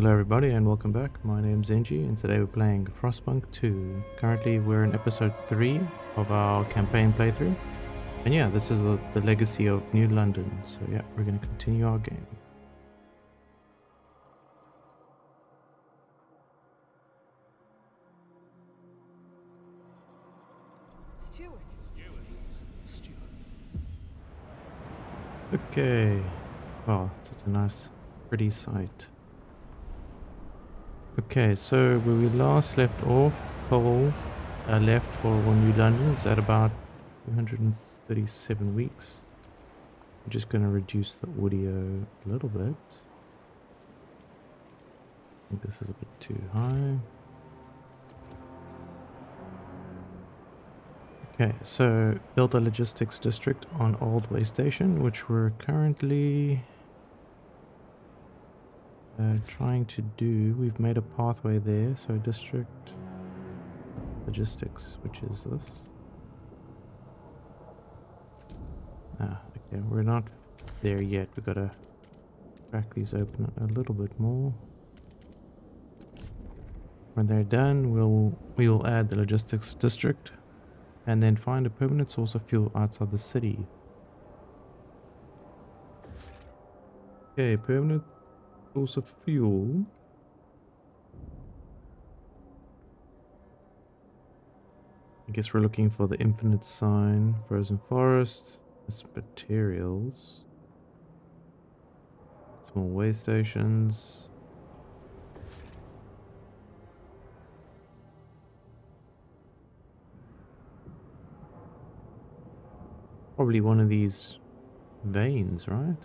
Hello everybody and welcome back. My name's Zenji and today we're playing Frostpunk 2. Currently we're in episode 3 of our campaign playthrough. And yeah, this is the legacy of New London. So yeah, we're going to continue our game. Stewart. Okay. Wow, such a nice, pretty sight. Okay, so where we last left off, Cole left for New London. It's at about 237 weeks. I'm just going to reduce the audio a little bit. I think this is a bit too high. Okay, so built a logistics district on Old Way Station, which we're currently trying to do. We've made a pathway there, so district logistics, which is this. Okay, we're not there yet. We've got to crack these open a little bit more. When they're done, we will add the logistics district and then find a permanent source of fuel outside the city. Okay, permanent source of fuel. I guess we're looking for the infinite sign, frozen forest, it's materials, small way stations. Probably one of these veins, right?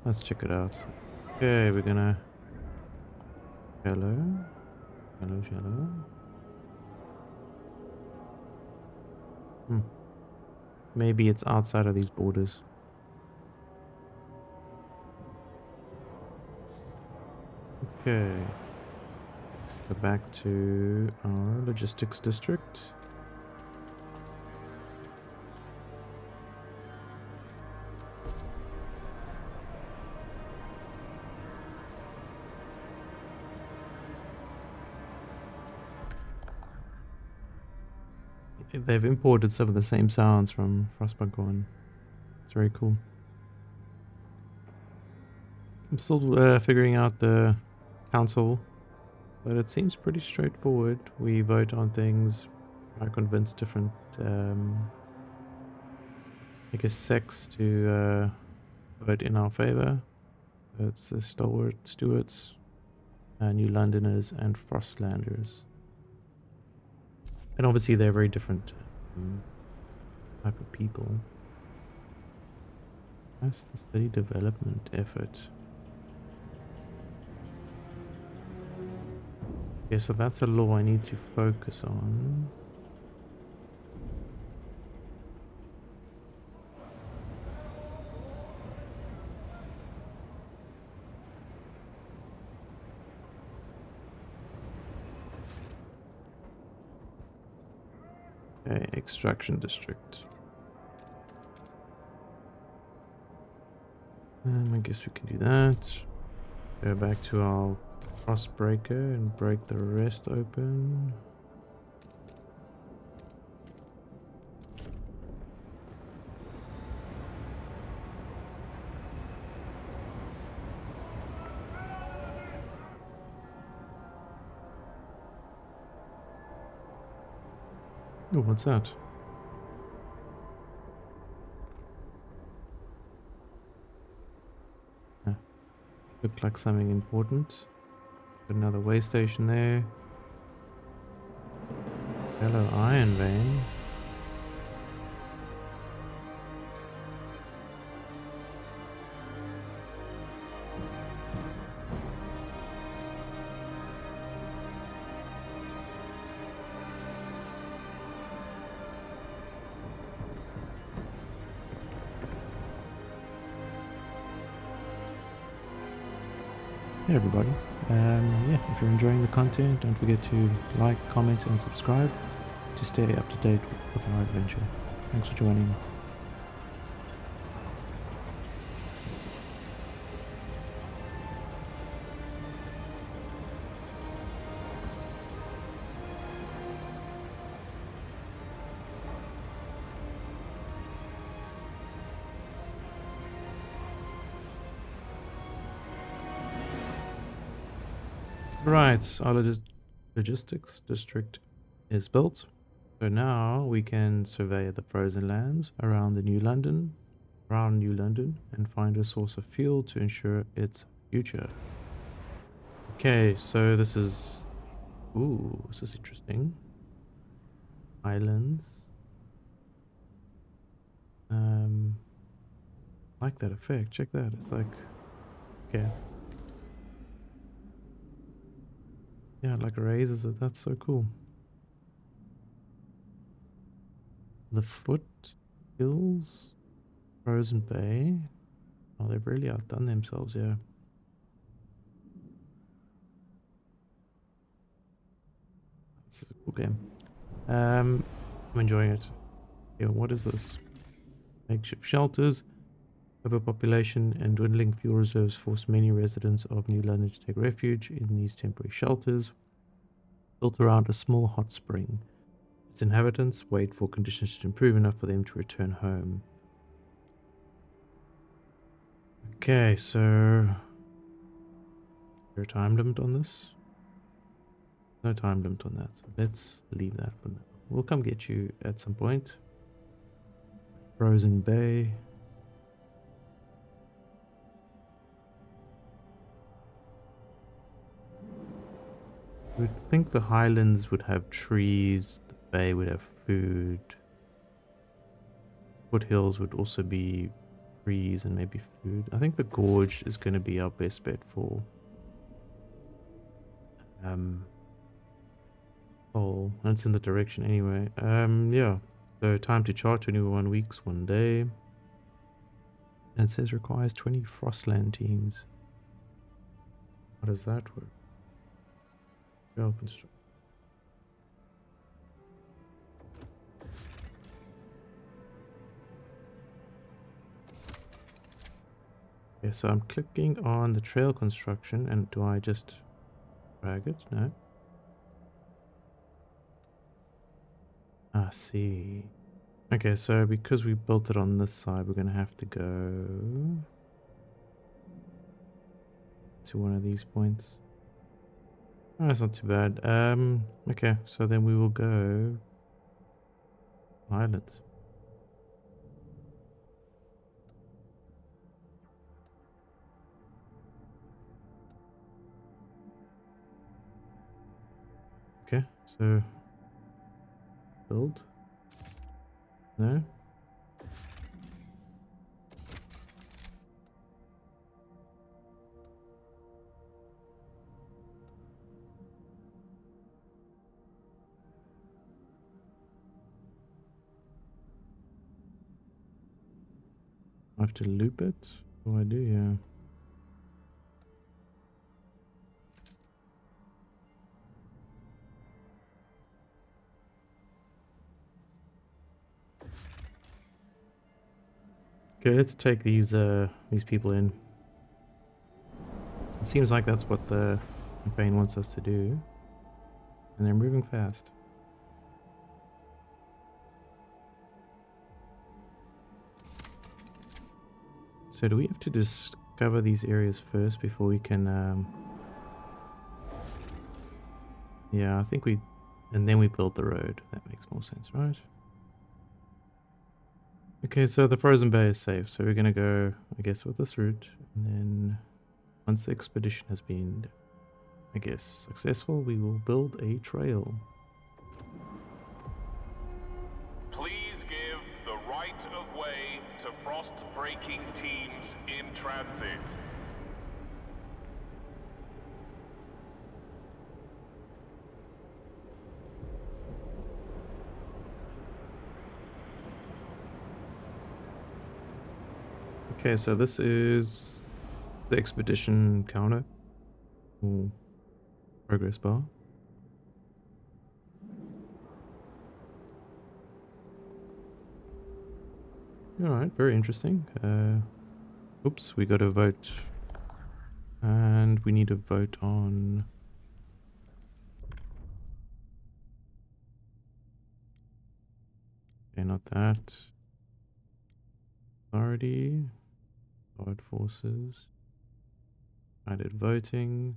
Let's check it out. Okay, we're gonna shallow. Maybe it's outside of these borders. Okay. Go back to our logistics district. They've imported some of the same sounds from Frostpunk 1. It's very cool. I'm still figuring out the council, but it seems pretty straightforward. We vote on things, try to convince different, I guess, sects to vote in our favor. It's the Stalwart Stewarts, New Londoners, and Frostlanders. And obviously they're very different type of people. That's the steady development effort. Okay, so that's a law I need to focus on. Okay, extraction district. I guess we can do that. Go back to our frost breaker and break the rest open. Oh, what's that? Looked like something important. Got another way station there. Yellow iron vein. Hey everybody, yeah, if you're enjoying the content, don't forget to like, comment and subscribe to stay up to date with our adventure. Thanks for joining. Right, our logistics district is built. So now we can survey the frozen lands around New London, and find a source of fuel to ensure its future. Okay, so this is... Ooh, this is interesting. Islands. Like that effect. Check that. It's like... Okay. Yeah, it like raises it. That's so cool. The foot hills, Frozen Bay. Oh, they've really outdone themselves, yeah. This is a cool game. I'm enjoying it. Yeah, what is this? Makeshift shelters, overpopulation, and dwindling fuel reserves force many residents of New London to take refuge in these temporary shelters, built around a small hot spring. Its inhabitants wait for conditions to improve enough for them to return home. Okay, so... Is there a time limit on this? No time limit on that, so let's leave that for now. We'll come get you at some point. Frozen Bay. We'd think the highlands would have trees, the bay would have food. Foothills would also be trees and maybe food. I think the gorge is going to be our best bet for coal. That's in the direction anyway. Yeah. So time to chart, 21 weeks, 1 day. And it says requires 20 Frostland teams. How does that work? Trail construction. Okay, so I'm clicking on the trail construction, and do I just drag it? No. I see. Okay, so because we built it on this side, we're going to have to go to one of these points. Oh, that's not too bad. Okay, so then we will go island. Okay, so build. No. I have to loop it. What do I do? Yeah. Okay, let's take these people in. It seems like that's what the campaign wants us to do. And they're moving fast. So do we have to discover these areas first before we can... Yeah, I think we... And then we build the road. That makes more sense, right? Okay, so the frozen bay is safe. So we're going to go, I guess, with this route. And then once the expedition has been, I guess, successful, we will build a trail. Please give the right of way to frost-breaking teams in transit. Okay, so this is the expedition counter. Or progress bar. Alright, very interesting. Oops, we got to vote. And we need to vote on... Okay, not that. Authority. Guard forces. Guided voting.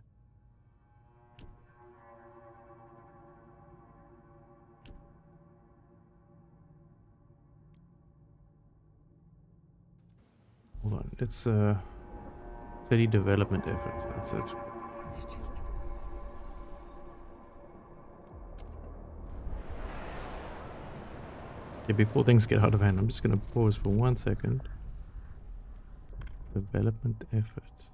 on. Let's city development efforts. That's it. Okay, before things get out of hand, I'm just gonna pause for 1 second. Development efforts.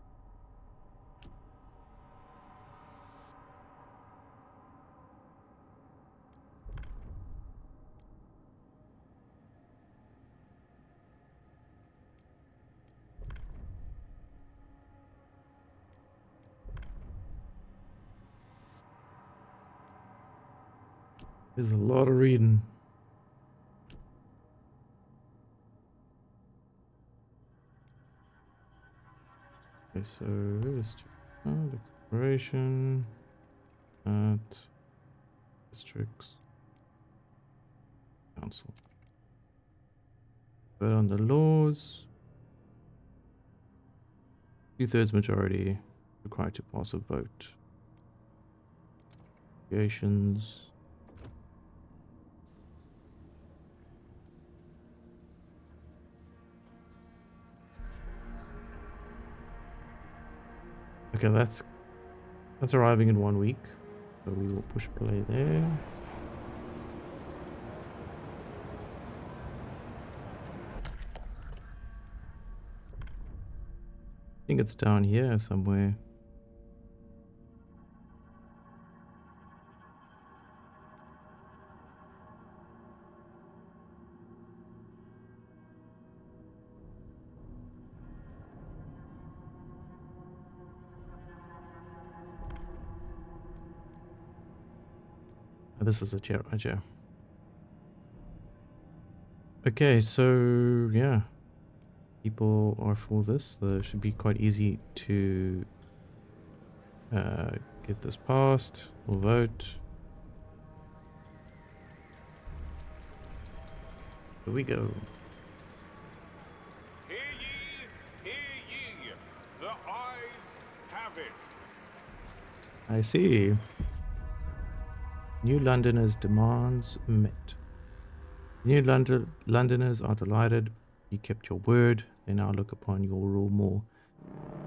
There's a lot of reading. Okay, so let's check exploration at districts council. Vote on the laws. 2/3 majority required to pass a vote. Negotiations. Okay, that's arriving in 1 week, so we will push play there. I think it's down here somewhere. Oh, this is a chair right here. Okay, so yeah, people are for this. It should be quite easy to get this passed. We'll vote. Here we go. Hear ye, hear ye. The eyes have it. I see. New Londoners' demands met. New Londoners are delighted you kept your word. They now look upon your rule more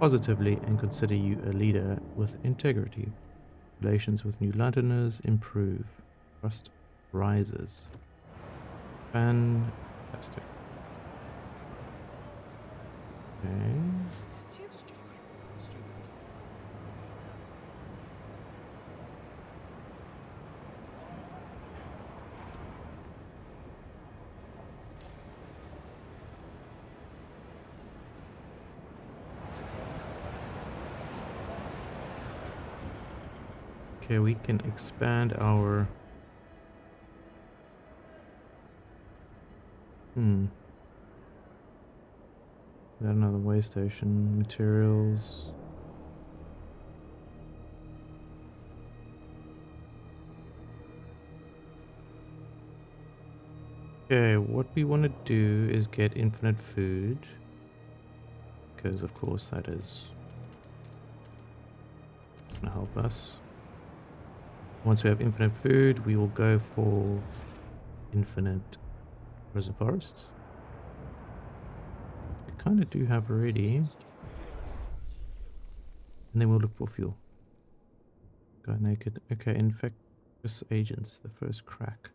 positively and consider you a leader with integrity. Relations with New Londoners improve. Trust rises. Fantastic. Okay. Okay, we can expand our... Got another way station. Materials. Okay, what we want to do is get infinite food. Because of course that is going to help us. Once we have infinite food, we will go for infinite prison forests. We kind of do have already. And then we'll look for fuel. Go naked. Okay, infectious agents, the first crack.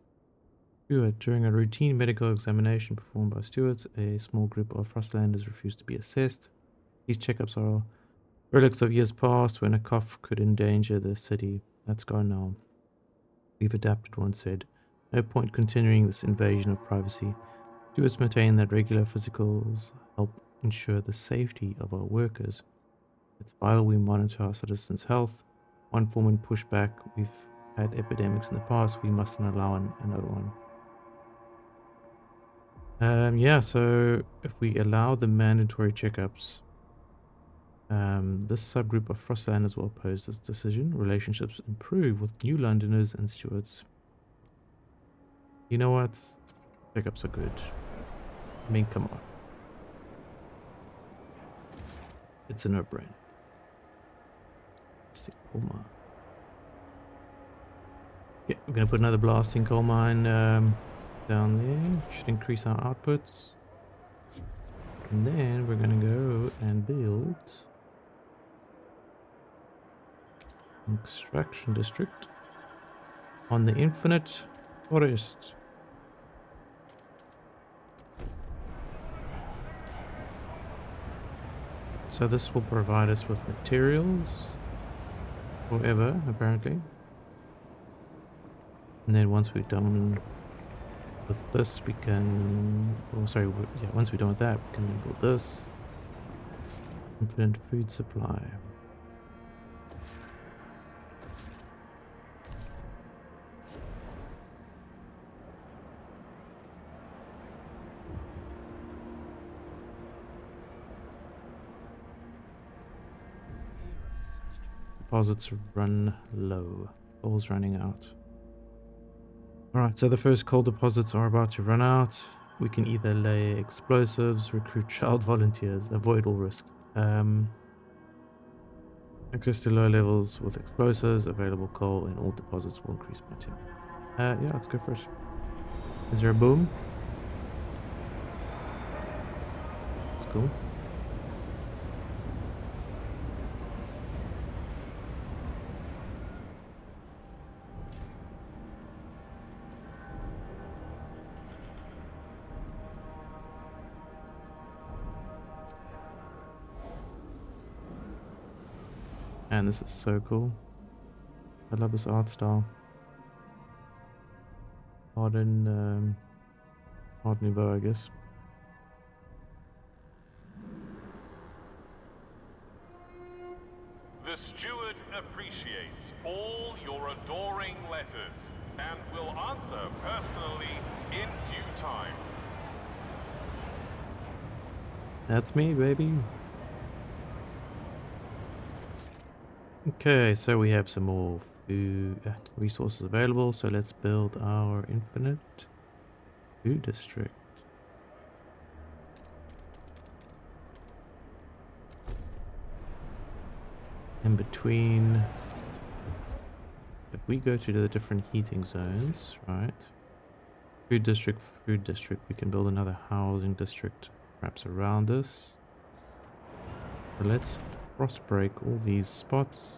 Stewart. During a routine medical examination performed by stewards, a small group of Frostlanders refused to be assessed. These checkups are relics of years past when a cough could endanger the city. That's gone now. We've adapted, one said. No point continuing this invasion of privacy. Stewards maintain that regular physicals help ensure the safety of our workers. It's vital we monitor our citizens' health. One foreman pushed back. We've had epidemics in the past. We mustn't allow another one. Yeah, so if we allow the mandatory checkups, this subgroup of Frostlanders will oppose this decision. Relationships improve with New Londoners and stewards. You know what? Checkups are good. I mean, come on. It's a no-brainer. Coal mine. Yeah, we're going to put another blasting coal mine down there. Should increase our outputs. And then we're gonna go and build an extraction district on the infinite forest. So this will provide us with materials forever, apparently. And then once we're done with this, we can... Oh, sorry, yeah, once we're done with that, we can then build this. Infinite food supply. Deposits run low. Coal's running out. Alright, so the first coal deposits are about to run out. We can either lay explosives, recruit child volunteers, avoid all risks. Access to low levels with explosives, available coal in all deposits will increase by 10. Yeah, let's go first. Is there a boom? That's cool. And this is so cool. I love this art style. Art Nouveau, I guess. The steward appreciates all your adoring letters and will answer personally in due time. That's me, baby. Okay, so we have some more food resources available, so let's build our infinite food district. In between, if we go to the different heating zones, right? Food district, we can build another housing district perhaps around this. So let's cross break all these spots.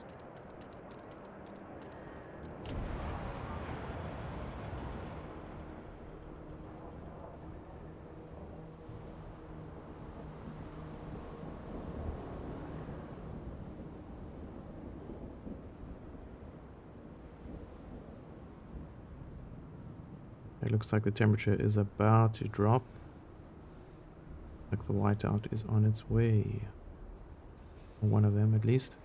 It looks like the temperature is about to drop. Like the whiteout is on its way. Or one of them at least.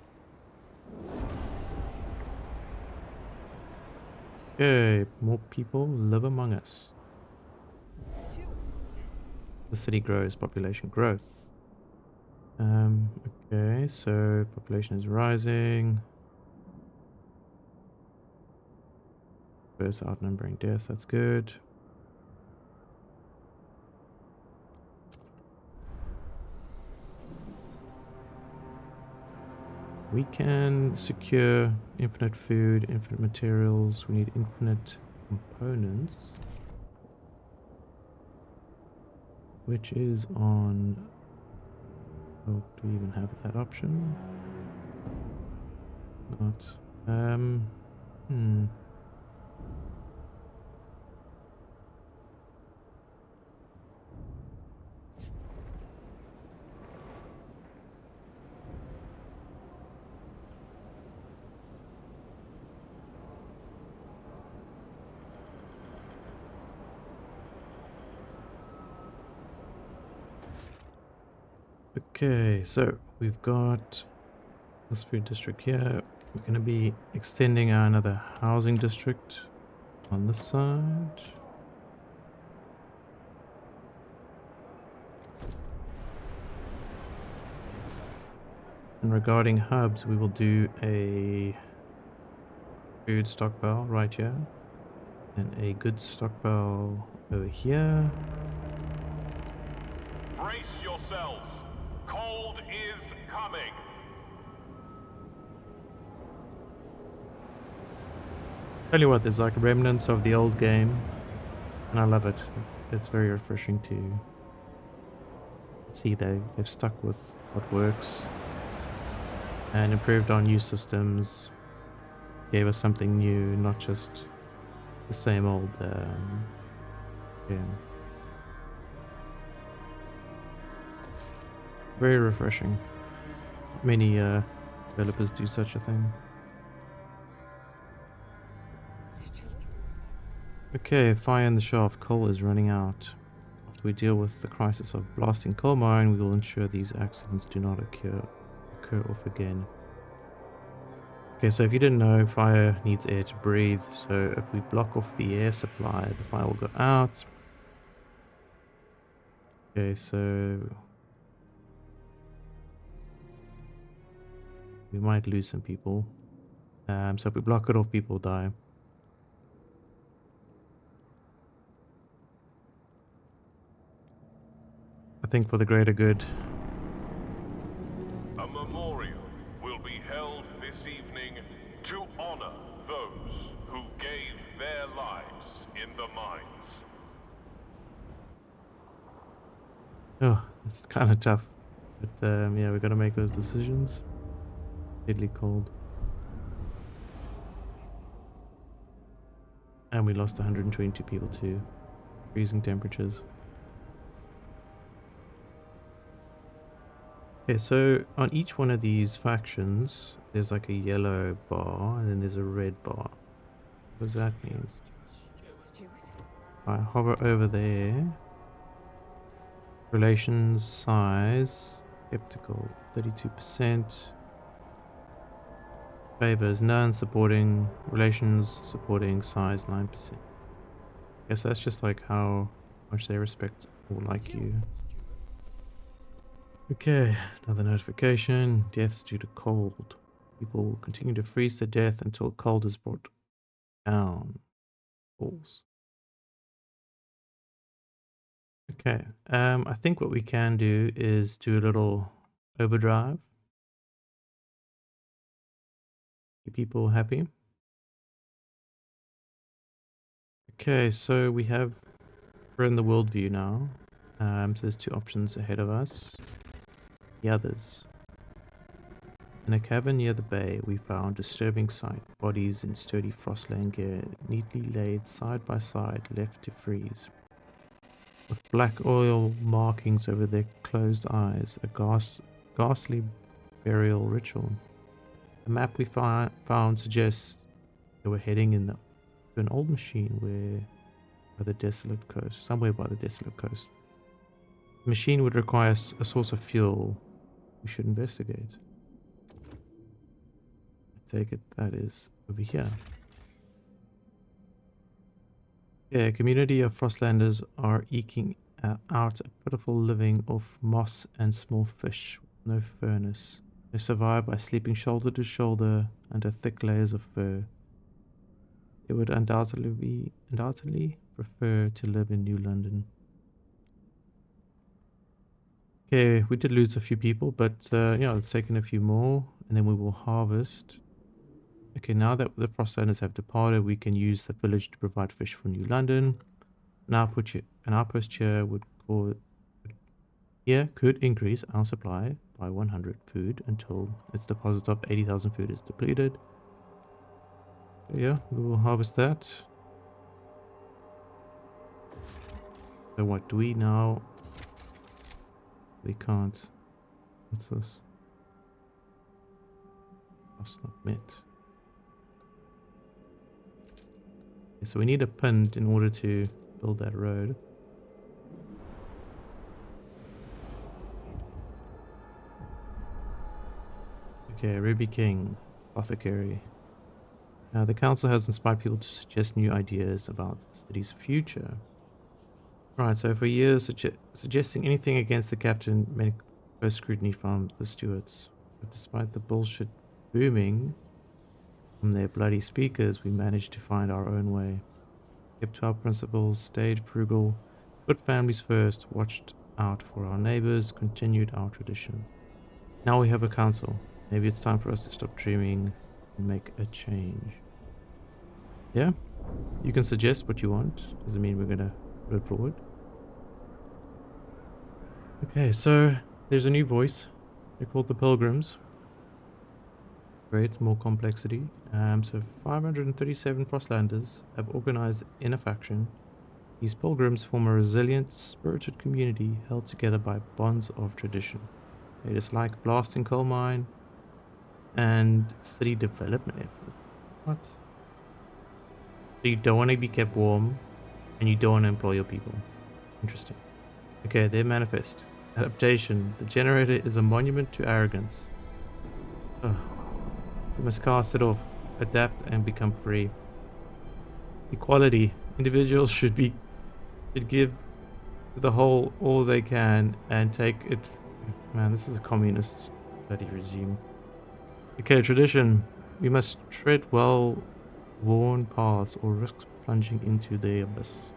Okay, more people live among us. The city grows, population growth. Okay, so population is rising. First outnumbering deaths, that's good. We can secure infinite food, infinite materials. We need infinite components. Which is on... Oh, do we even have that option? Not. Okay, so we've got this food district here. We're going to be extending our another housing district on this side. And regarding hubs, we will do a food stockpile right here and a goods stockpile over here. Brace yourselves. Cold is coming. Tell you what, there's like remnants of the old game, and I love it. It's very refreshing to see they've stuck with what works and improved our new systems, gave us something new, not just the same old yeah. Very refreshing. Many developers do such a thing. Okay, fire in the shaft. Coal is running out. After we deal with the crisis of blasting coal mine, we will ensure these accidents do not occur off again. Okay, so if you didn't know, fire needs air to breathe. So if we block off the air supply, the fire will go out. Okay, so we might lose some people. So if we block it off, people die. I think for the greater good. A memorial will be held this evening to honor those who gave their lives in the mines. Oh, it's kind of tough. But yeah, we got to make those decisions. Deadly cold. And we lost 122 people to freezing temperatures. Okay, so on each one of these factions, there's like a yellow bar and then there's a red bar. What does that mean? If I hover over there, relations, size, skeptical, 32%. Favors, none, supporting, relations, supporting, size, 9%. Guess that's just like how much they respect or like you. Okay, another notification. Deaths due to cold. People will continue to freeze to death until cold is brought down. False. Okay, I think what we can do is do a little overdrive. Keep people happy. Okay, so we're in the world view now. So there's two options ahead of us. The others. In a cabin near the bay, we found disturbing sight. Bodies in sturdy frostland gear, neatly laid side by side, left to freeze. With black oil markings over their closed eyes, a ghastly burial ritual. The map we found suggests they were heading to an old machine by the desolate coast, somewhere by the desolate coast. The machine would require a source of fuel. We should investigate. I take it that is over here. Yeah, a community of Frostlanders are eking out a pitiful living off moss and small fish, with no furnace. They survive by sleeping shoulder to shoulder under thick layers of fur. They would undoubtedly prefer to live in New London. Okay, we did lose a few people, but yeah, let's take in a few more, and then we will harvest. Okay, now that the Frostlanders have departed, we can use the village to provide fish for New London. An outpost here could increase our supply by 100 food until its deposit of 80,000 food is depleted. So yeah, we will harvest that. So what do we now? We can't. What's this? Must not met. Okay, so we need a pint in order to build that road. Okay, Ruby King, apothecary. The council has inspired people to suggest new ideas about the city's future. Right, so for years, suggesting anything against the captain meant close scrutiny from the stewards. But despite the bullshit booming from their bloody speakers, we managed to find our own way. Kept to our principles, stayed frugal, put families first, watched out for our neighbors, continued our traditions. Now we have a council. Maybe it's time for us to stop dreaming and make a change. Yeah, you can suggest what you want. Doesn't mean we're gonna put it forward. Okay, so there's a new voice. They're called the Pilgrims. Great, more complexity. So 537 Frostlanders have organized in a faction. These pilgrims form a resilient, spirited community held together by bonds of tradition. They dislike blasting coal mine and city development effort. What? So you don't want to be kept warm and you don't want to employ your people. Interesting. Okay, their manifest. Adaptation. The generator is a monument to arrogance. Ugh. You must cast it off, adapt and become free. Equality. Individuals should give the whole all they can and take it. Man, this is a communist bloody regime. Okay, tradition. We must tread well-worn paths or risk plunging into the abyss.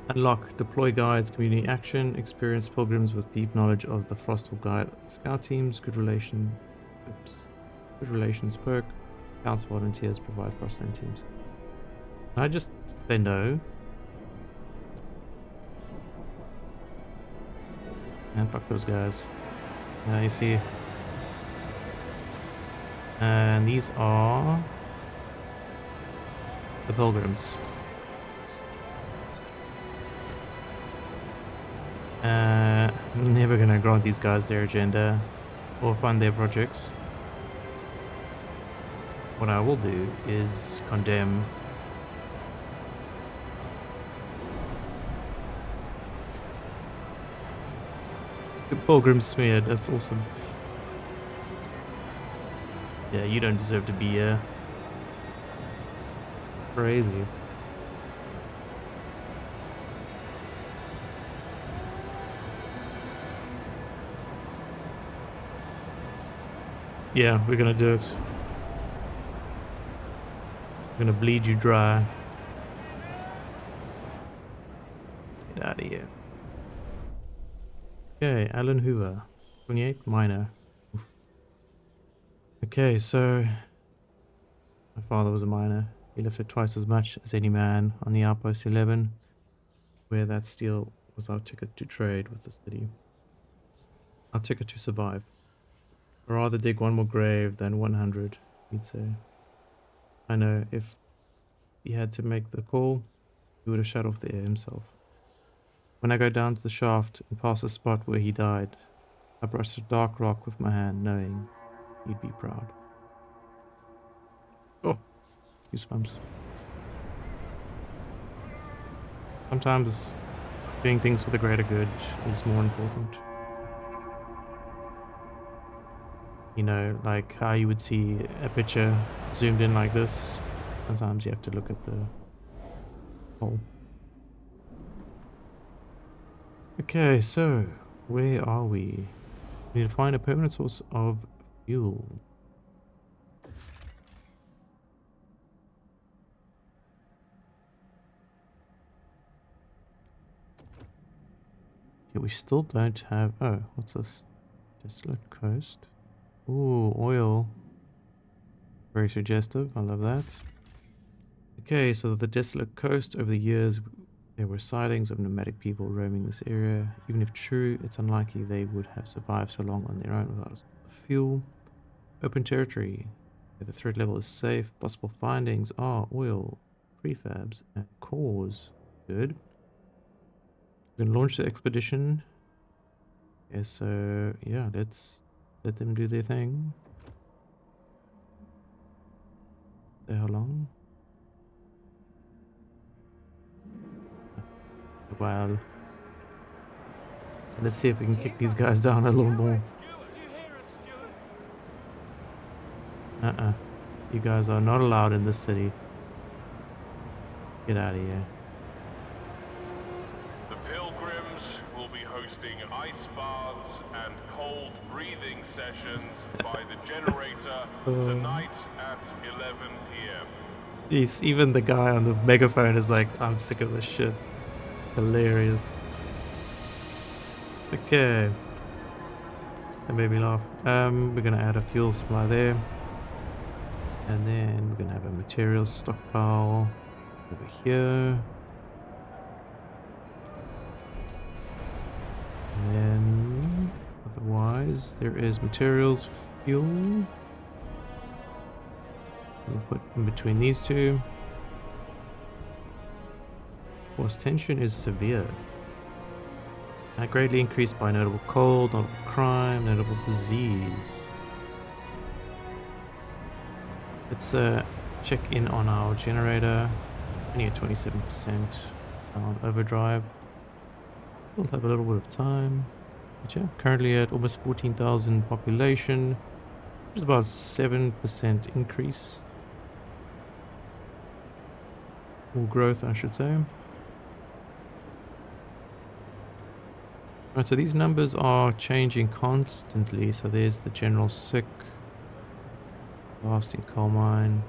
Unlock. Deploy guides, community action, experienced pilgrims with deep knowledge of the Frostful guide. Scout teams, good relations perk. Scouts volunteers provide Frostland teams. Can I just say no? And fuck those guys. You see. And these are the pilgrims. I'm never gonna grant these guys their agenda or fund their projects. What I will do is condemn the pilgrim smeared. That's awesome. Yeah, you don't deserve to be here. Crazy. Yeah, we're gonna do it. We're gonna bleed you dry. Get out of here. Okay, Alan Hoover, 28, minor. Oof. Okay, so my father was a miner. He lifted twice as much as any man on the Outpost 11, where that steel was our ticket to trade with the city. Our ticket to survive. I'd rather dig one more grave than 100, he'd say. I know, if he had to make the call, he would have shut off the air himself. When I go down to the shaft and pass the spot where he died, I brush the dark rock with my hand, knowing he'd be proud. Oh, goosebumps. Sometimes doing things for the greater good is more important. You know, like how you would see a picture zoomed in like this. Sometimes you have to look at the whole. Okay, so where are we? We need to find a permanent source of fuel. Okay, we still don't have. Oh, what's this? Desolate coast. Ooh, oil. Very suggestive. I love that. Okay, so the desolate coast. Over the years, there were sightings of nomadic people roaming this area. Even if true, it's unlikely they would have survived so long on their own without fuel. Open territory, where the threat level is safe. Possible findings are oil, prefabs, and cores. Good. We can launch the expedition. Yeah, so yeah, let's let them do their thing. So how long? A while. Let's see if we can kick these guys down a little more. You guys are not allowed in this city. Get out of here. The pilgrims will be hosting ice baths and cold breathing sessions by the generator tonight at 11 p.m. Even the guy on the megaphone is like, I'm sick of this shit. Hilarious. Okay. That made me laugh. We're gonna add a fuel supply there. And then we're gonna have a materials stockpile over here. wise, there is materials, fuel. We'll put in between these two. Force tension is severe. Greatly increased by notable cold, notable crime, notable disease. Let's check in on our generator. Only at 27% on overdrive. We'll have a little bit of time. But yeah, currently at almost 14,000 population, which is about 7% increase. Or growth, I should say. Right, so these numbers are changing constantly. So there's the general sick, lasting coal mine.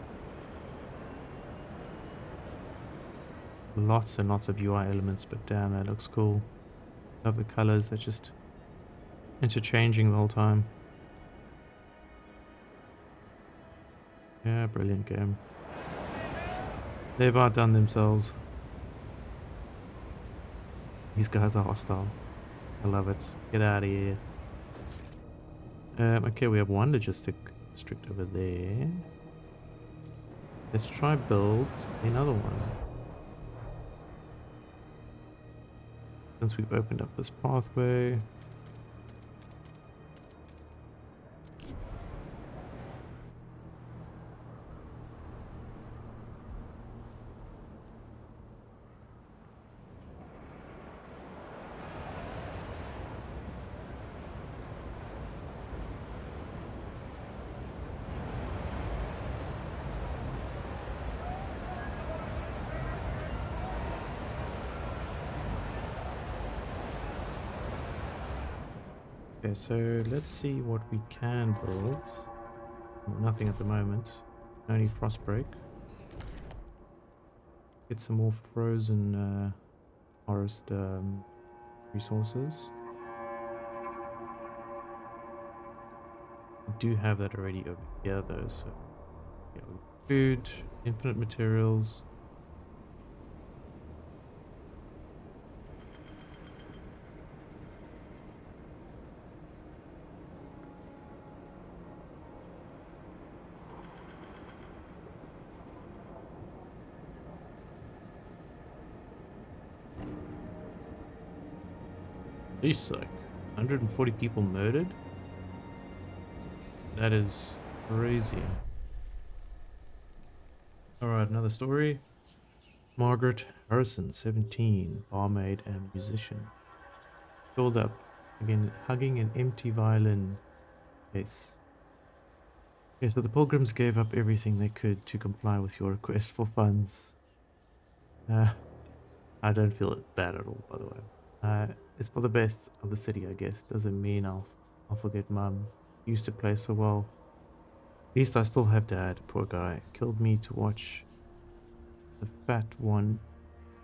Lots and lots of UI elements, but damn, that looks cool. Love the colors, they're just interchanging the whole time. Yeah, brilliant game. They've outdone themselves. These guys are hostile. I love it. Get out of here. Okay, we have one logistic district over there. Let's try build another one. Since we've opened up this pathway. Okay, so let's see what we can build. Well, nothing at the moment. Only Frostbreak. Get some more frozen forest resources. We do have that already over here though, so yeah, food, infinite materials. Jeez, like 140 people murdered? That is crazy. Alright, another story. Margaret Harrison, 17, barmaid and musician. Filled up, again, hugging an empty violin case. Okay, so the pilgrims gave up everything they could to comply with your request for funds. I don't feel bad at all, by the way. It's for the best of the city, I guess. Doesn't mean I'll forget Mum. Used to play so well. At least I still have Dad, poor guy. Killed me to watch the fat one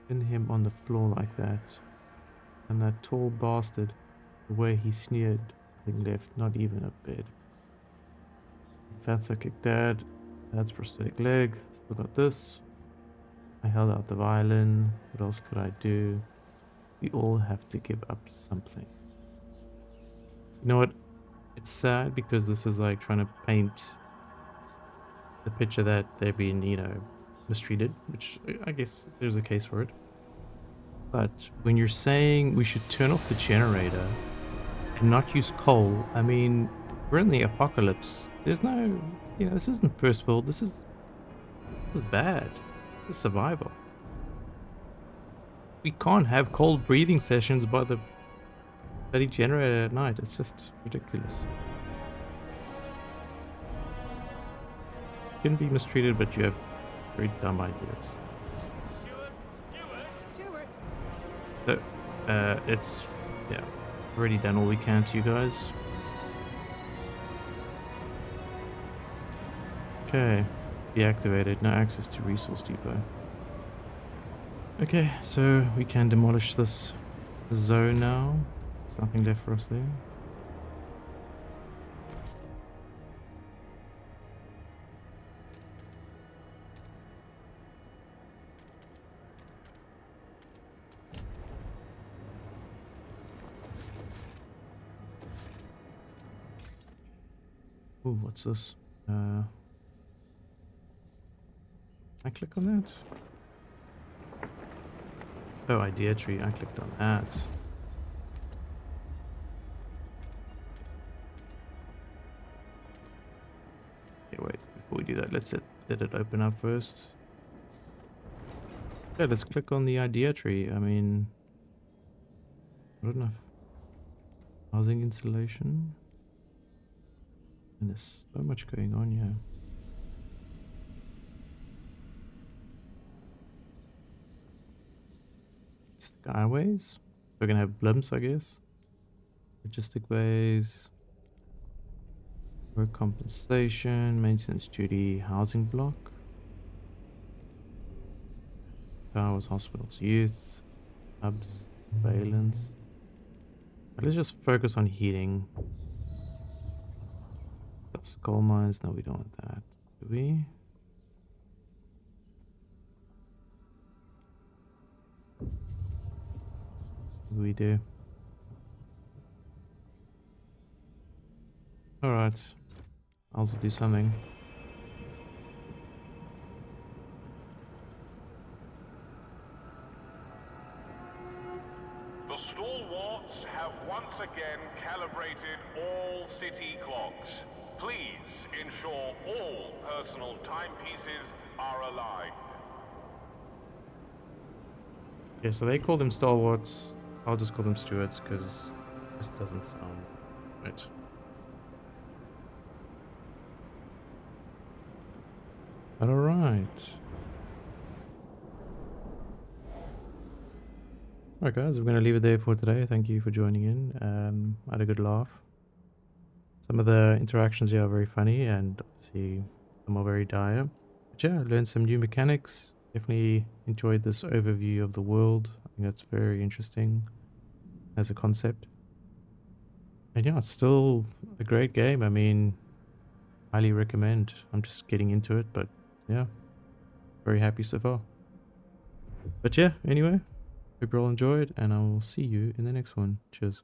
pin him on the floor like that. And that tall bastard, the way he sneered, nothing left, not even a bed. Fatso kicked Dad. Dad's prosthetic leg. Still got this. I held out the violin. What else could I do? We all have to give up something. You know what? It's sad because this is like trying to paint the picture that they've been, you know, mistreated, which I guess there's a case for it. But when you're saying we should turn off the generator and not use coal, I mean, we're in the apocalypse. There's no, you know, this isn't first world. This is bad. This is survival. We can't have cold breathing sessions by the bloody generator at night. It's just ridiculous. You shouldn't be mistreated, but you have very dumb ideas. Stuart. So, it's, yeah, already done all we can to you guys. Okay, deactivated. No access to resource depot. Okay, so we can demolish this zone now. There's nothing left for us there. Ooh, what's this? I click on that? Oh, idea tree. I clicked on that. Okay, wait. Before we do that, let it open up first. Yeah, let's click on the idea tree. I mean, not enough. Housing installation. And there's so much going on here. Skyways? We're gonna have blimps, I guess. Logistic bays. Work compensation. Maintenance duty. Housing block. Towers, hospitals, youth. Hubs. Surveillance. Let's just focus on heating. That's coal mines. No, we don't want that. Do we? We do. Alright. I'll also do something. The stalwarts have once again calibrated all city clocks. Please ensure all personal timepieces are aligned. Yeah, so they call them stalwarts. I'll just call them stewards because this doesn't sound right. But alright. Alright guys, we're going to leave it there for today. Thank you for joining in. I had a good laugh. Some of the interactions here are very funny and obviously some are very dire. But yeah, I learned some new mechanics. Definitely enjoyed this overview of the world. I think that's very interesting as a concept. And yeah, it's still a great game. I mean, highly recommend. I'm just getting into it, but yeah, very happy so far. But yeah, anyway, hope you all enjoyed, and I will see you in the next one. Cheers.